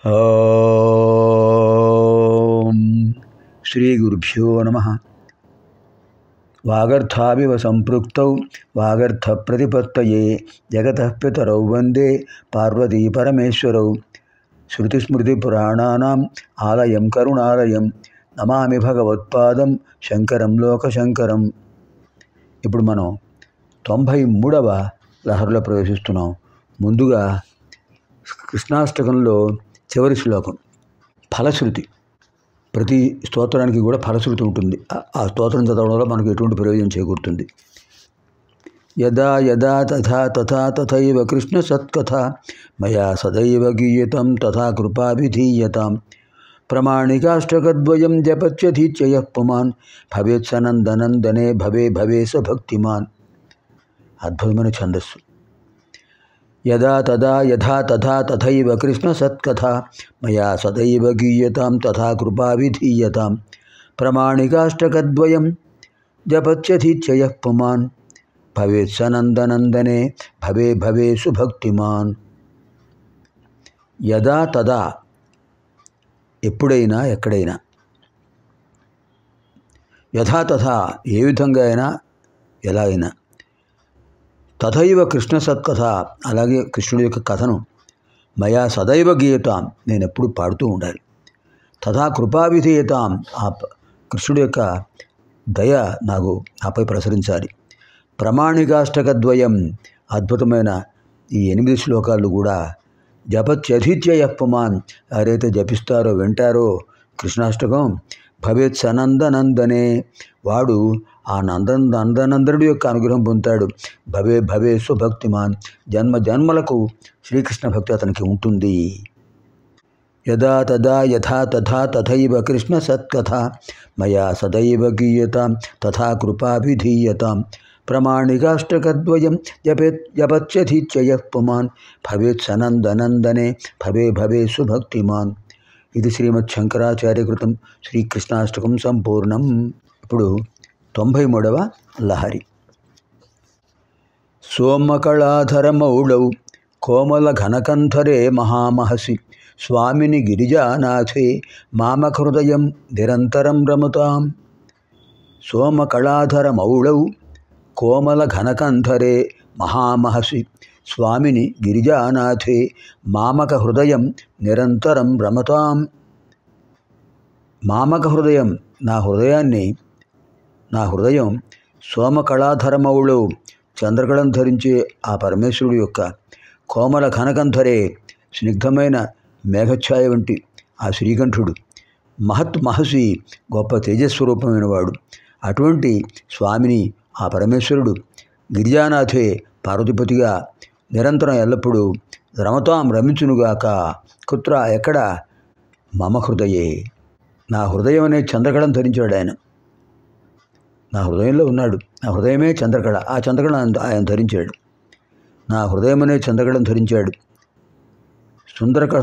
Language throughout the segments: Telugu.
ఓం శ్రీ గురుభ్యో నమః. వాగర్థావివ సంపృక్తౌ వాగర్థ ప్రతిపత్తయే జగతః పితరౌ వందే పార్వతీ పరమేశ్వరౌ. శృతిస్మృతిపురాణానాం ఆలయం కరుణాలయం నమామి భగవత్పాదం శంకరం లోకశంకరం. ఇప్పుడు మనం 93వ లహరిలో ప్రవేశిస్తున్నాం. ముందుగా కృష్ణాష్టకంలో చివరి శ్లోకం ఫలశ్రుతి. ప్రతి స్తోత్రానికి కూడా ఫలశ్రుతి ఉంటుంది. ఆ స్తోత్రం చదవడం వల్ల మనకు ఎటువంటి ప్రయోజనం చేకూరుతుంది. యదా యదా తథా తథా తథైవ కృష్ణ సత్కథ మయా సదైవ గీయతం తథా కృపా విధీయతాం. ప్రమాణికాష్టకద్వయం జపత్యధీత్యయః పుమాన్ భవేత్ సనందనందనే భవే భవే స భక్తిమాన్. అద్భుతమైన ఛందస్సు. యదా తదా యథా తథా తథైవ కృష్ణ సత్కథ మయా సదైవ గీయతాం తథా కృపా విధీయతాం. ప్రమాణికాష్టకద్వయం జపత్యధీత్యయః పుమాన్ భవేత్ సనందనందనే భవే భవే సుభక్తిమాన్. యదా తదా ఎప్పుడైనా ఎక్కడైనా, యథా తథా ఏ విధంగా అయినా ఎలా అయినా, తథైవ కృష్ణ సత్కథ అలాగే కృష్ణుడి యొక్క కథను మయా సదైవ గీయతాం నేను ఎప్పుడు పాడుతూ ఉండాలి. తథా కృపా విధేయతాం ఆ కృష్ణుడి యొక్క దయ నాపై ప్రసరించాలి. ప్రమాణికాష్టకద్వయం అద్భుతమైన ఈ 8 శ్లోకాలు కూడా జపత్యధీత్యయః పుమాన్ ఎవరైతే జపిస్తారో వింటారో కృష్ణాష్టకం భవేత్ సనందనందనే వాడు ఆ నందనందనుడి యొక్క అనుగ్రహం పొందుతాడు. భవే భవే సుభక్తిమాన్ జన్మ జన్మలకు శ్రీకృష్ణ భక్తి అతనికి ఉంటుంది. యదా తదా యథా తథా తథైవ కృష్ణ సత్కథ మయా సదైవ గీయతాం తథా కృపా విధీయతాం. ప్రమాణికాష్టకద్వయం జపత్యధీత్యయః పుమాన్ భవేత్ సనందనందనే భవే భవే సుభక్తిమాన్. ఇది శ్రీమద్ శంకరాచార్యకృతం శ్రీకృష్ణాష్టకం సంపూర్ణం. ఇప్పుడు 93వ లహరి. సోమకళాధరమౌళౌ కోమల ఘనకంఠరే మహామహసి స్వామిని గిరిజానాథే మామకహృదయం నిరంతరం రమతాం. సోమకళాధరమౌళౌ కోమల ఘనకంఠరే మహామహసి స్వామిని గిరిజానాథే మామక హృదయం నిరంతరం రమతాం. మామక హృదయం నా హృదయం సోమకళాధరమౌళౌ చంద్రకళం ధరించే ఆ పరమేశ్వరుడు యొక్క కోమల ఘనకంఠరే స్నిగ్ధమైన మేఘఛాయ వంటి ఆ శ్రీకంఠుడు మహసి గొప్ప తేజస్వరూపమైన వాడు. అటువంటి స్వామిని ఆ పరమేశ్వరుడు గిరిజానాథే పార్వతిపతిగా నిరంతరం ఎల్లప్పుడూ రమతాం రమించునుగాక. కుత్ర ఎక్కడ? మమ హృదయే నా హృదయం అనే చంద్రకళను ధరించాడు ఆయన. నా హృదయంలో ఉన్నాడు. నా హృదయమే చంద్రకళ. ఆ చంద్రకళ ఆయన ధరించాడు. నా హృదయం అనే చంద్రకళను ధరించాడు.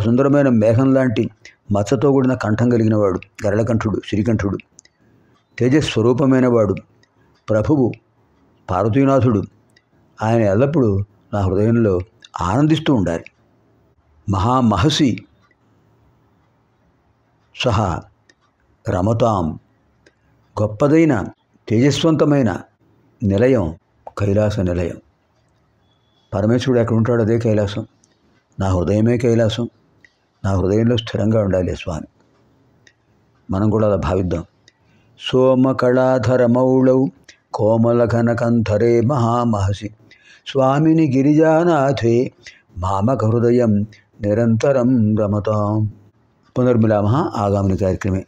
సుందరమైన మేఘం లాంటి మచ్చతో కూడిన కంఠం కలిగిన వాడు గరళకంఠుడు శ్రీకంఠుడు. తేజస్వరూపమైన వాడు ప్రభువు పార్వతీనాథుడు. ఆయన ఎల్లప్పుడూ నా హృదయంలో ఆనందిస్తూ ఉండాలి. మహామహసి సహా రమతాం గొప్పదైన తేజస్వంతమైన నిలయం కైలాస నిలయం. పరమేశ్వరుడు ఎక్కడ ఉంటాడు అదే కైలాసం. నా హృదయమే కైలాసం. నా హృదయంలో స్థిరంగా ఉండాలి స్వామి. మనం కూడా అలా భావిద్దాం. సోమకళాధరమౌళౌ కోమల ఘనకంఠరే మహామహసి స్వామిని గిరిజానాథే మామక హృదయం నిరంతరం రమతాం. పునర్మిలామः ఆగామిని కార్యక్రమే.